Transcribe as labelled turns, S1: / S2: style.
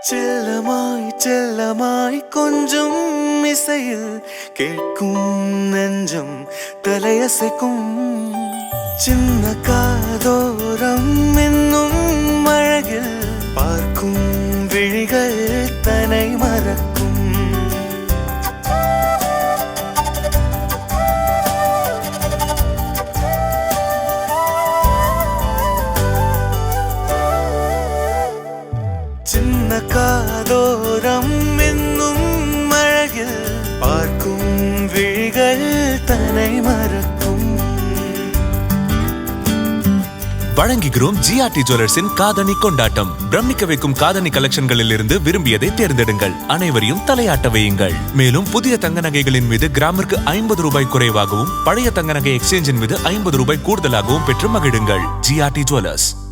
S1: செல்லமாய் செல்லமாய் கொஞ்சம் இசையில் கேட்கும் நெஞ்சம் தலையசைக்கும் சின்ன காதோரம் என்னும் அழகில் பார்க்கும் விழிகள் தன்னை மறக்கும். சின்ன காதோரம் என்னும் அழகில் பார்க்கும் விழிகள் தன்னை மறக்கும்.
S2: வழங்குகிறோம் ஜிஆர்டி ஜுவல்லர்ஸின் காதணி கொண்டாட்டம். பிரமிக்க வைக்கும் காதணி கலெக்ஷன்களில் இருந்து விரும்பியதை தேர்ந்தெடுங்கள். அனைவரையும் தலையாட்ட வையுங்கள். மேலும் புதிய தங்க நகைகளின் மீது கிராமிற்கு 50 ரூபாய் குறைவாகவும், பழைய தங்க நகை எக்ஸ்சேஞ்சின் மீது 50 ரூபாய் கூடுதலாகவும் பெற்று மகிழுங்கள். GRT jewellers.